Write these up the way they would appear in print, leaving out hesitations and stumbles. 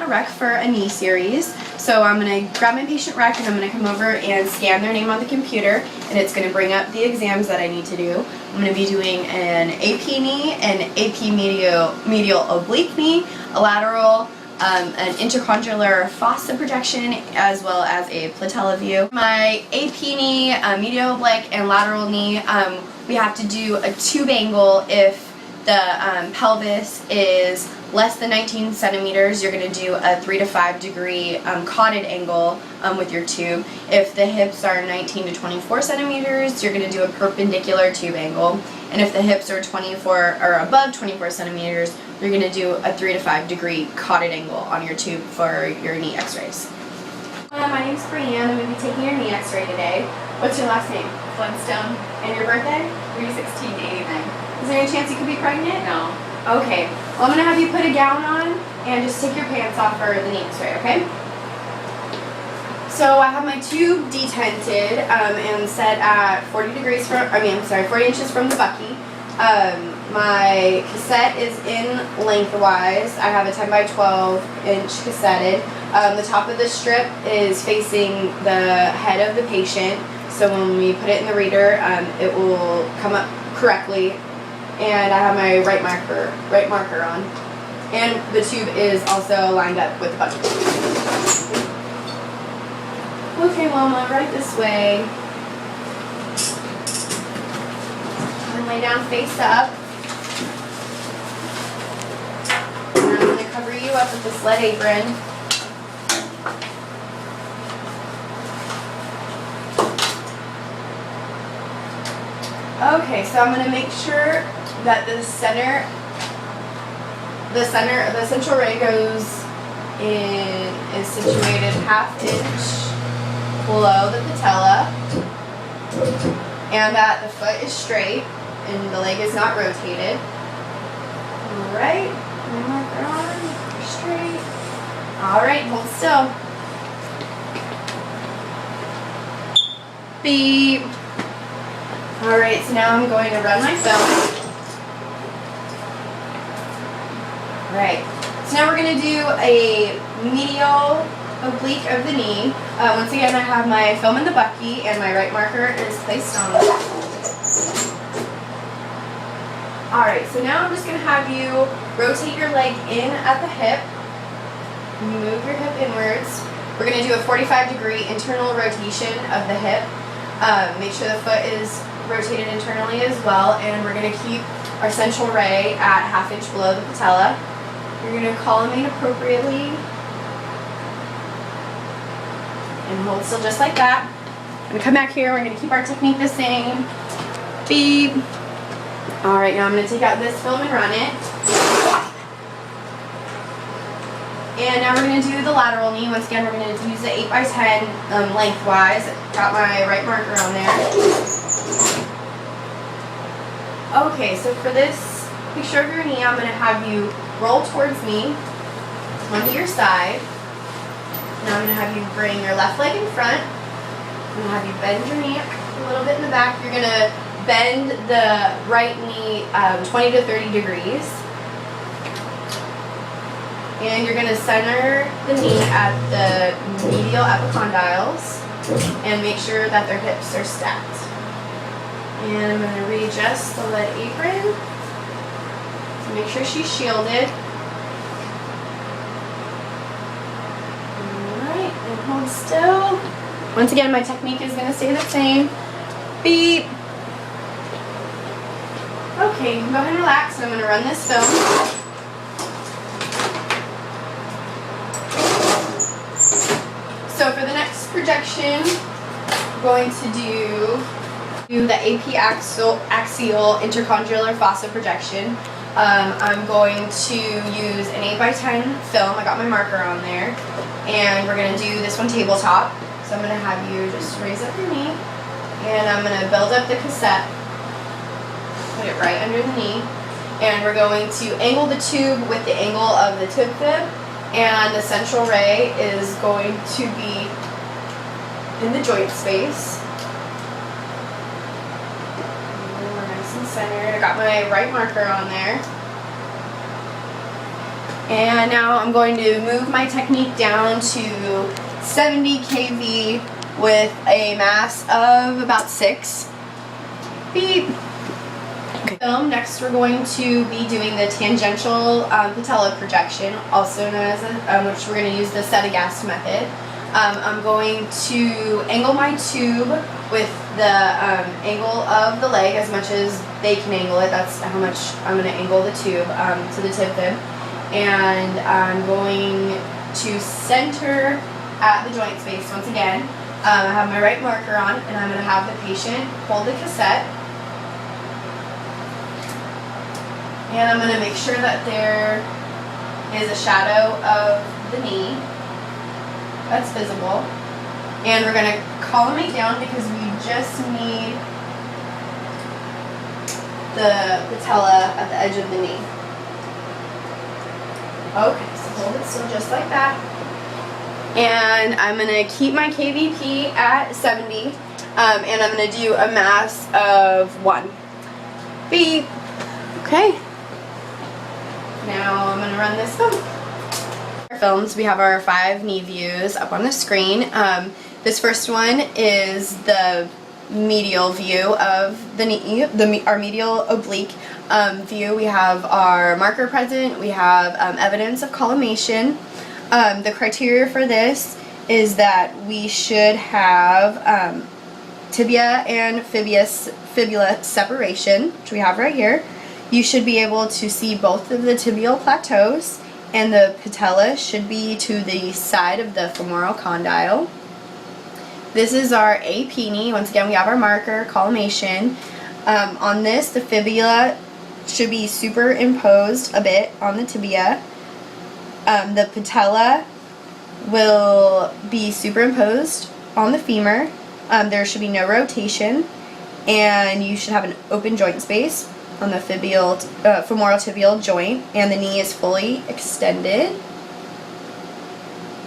a rec for a knee series. So I'm going to grab my patient rec and I'm going to come over and scan their name on the computer, and it's going to bring up the exams that I need to do. I'm going to be doing an AP knee, an AP medial oblique knee, a lateral, an intercondylar fossa projection, as well as a patella view. My AP knee, medial oblique, and lateral knee, we have to do a tube angle. If the pelvis is less than 19 centimeters, you're going to do a 3 to 5 degree cotted angle with your tube. If the hips are 19 to 24 centimeters, you're going to do a perpendicular tube angle. And if the hips are 24 or above 24 centimeters, you're going to do a 3 to 5 degree cotted angle on your tube for your knee x-rays. My name's Bri. I'm going to be taking your knee x-ray today. What's your last name? Flintstone. And your birthday? 3/16/89. Is there any chance you could be pregnant? No. Okay. Well, I'm going to have you put a gown on and just take your pants off for the knee x-ray, okay? So I have my tube detented and set at 40 inches from the bucky. My cassette is in lengthwise. I have a 10 by 12 inch cassetted. The top of the strip is facing the head of the patient, so when we put it in the reader, it will come up correctly. And I have my right marker on. And the tube is also lined up with the bucket. Okay, Wilma, right this way. And lay down face up. And I'm going to cover you up with the sled apron. Okay, so I'm going to make sure that the central ray is situated ½ inch below the patella, and that the foot is straight and the leg is not rotated. Alright, marker on, straight. Alright, hold still. Beep. Alright, so now I'm going to run my film. Alright, so now we're going to do a medial oblique of the knee. Once again, I have my film in the bucky and my right marker is placed on it. Alright, so now I'm just going to have you rotate your leg in at the hip. Move your hip inwards. We're going to do a 45-degree internal rotation of the hip. Make sure the foot is rotated internally as well, and we're going to keep our central ray at ½ inch below the patella. You're going to collimate appropriately and hold still just like that. I'm going to come back here. We're going to keep our technique the same. Beep. Alright, now I'm going to take out this film and run it. And now we're going to do the lateral knee. Once again, we're going to use the 8 by 10 lengthwise. Got my right marker on there. Okay, so for this picture of your knee, I'm going to have you roll towards me onto your side. Now I'm going to have you bring your left leg in front. I'm going to have you bend your knee a little bit in the back. You're going to bend the right knee 20 to 30 degrees. And you're going to center the knee at the medial epicondyles and make sure that their hips are stacked. And I'm going to readjust the lead apron to make sure she's shielded. Alright, and hold still. Once again, my technique is going to stay the same. Beep. Okay, you can go ahead and relax. I'm going to run this film. So for the next projection, I'm going to do the AP axial intercondylar fossa projection. I'm going to use an 8 by 10 film. I got my marker on there. And we're going to do this one tabletop. So I'm going to have you just raise up your knee. And I'm going to build up the cassette. Put it right under the knee. And we're going to angle the tube with the angle of the tib fib. And the central ray is going to be in the joint space. And we're nice and centered. I got my right marker on there. And now I'm going to move my technique down to 70 kV with a mass of about 6. Beep. Okay. Next we're going to be doing the tangential patella projection, also known as, which we're going to use the Setagast method. I'm going to angle my tube with the angle of the leg as much as they can angle it. That's how much I'm going to angle the tube to the tib fib. And I'm going to center at the joint space once again. I have my right marker on, and I'm going to have the patient hold the cassette. And I'm going to make sure that there is a shadow of the knee that's visible. And we're going to collimate down because we just need the patella at the edge of the knee. Okay, so hold it still just like that. And I'm going to keep my KVP at 70. And I'm going to do a mass of 1. Beep. Okay. Now I'm going to run this film. Our films, we have our 5 knee views up on the screen. This first one is the medial view of the knee, our medial oblique view. We have our marker present. We have evidence of collimation. The criteria for this is that we should have tibia and fibula separation, which we have right here. You should be able to see both of the tibial plateaus, and the patella should be to the side of the femoral condyle. This is our AP knee. Once again, we have our marker, collimation. On this, the fibula should be superimposed a bit on the tibia. The patella will be superimposed on the femur. There should be no rotation, and you should have an open joint space on the femoral tibial joint, and the knee is fully extended.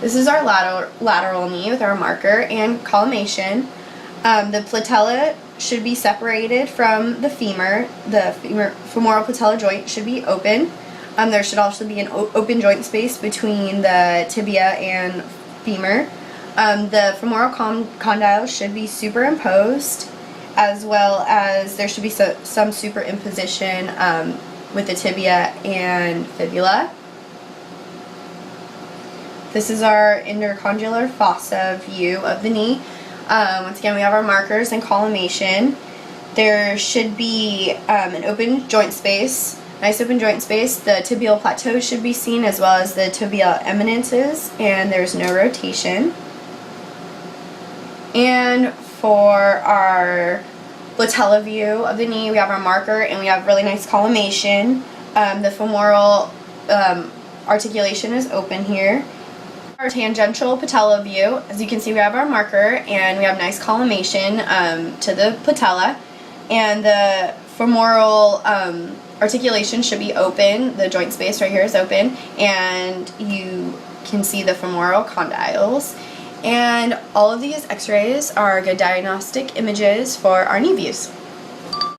This is our lateral knee with our marker and collimation. The patella should be separated from the femur. The femoral patella joint should be open. There should also be an open joint space between the tibia and femur. The femoral condyle should be superimposed, as well as there should be some superimposition with the tibia and fibula. This is our intercondylar fossa view of the knee. Once again, we have our markers and collimation. There should be an open joint space, nice open joint space. The tibial plateau should be seen, as well as the tibial eminences, and there's no rotation. And for our patella view of the knee, we have our marker and we have really nice collimation. The femoral articulation is open here. Our tangential patella view, as you can see, we have our marker and we have nice collimation to the patella, and the femoral articulation should be open. The joint space right here is open, and you can see the femoral condyles. And all of these x-rays are good diagnostic images for our knee views.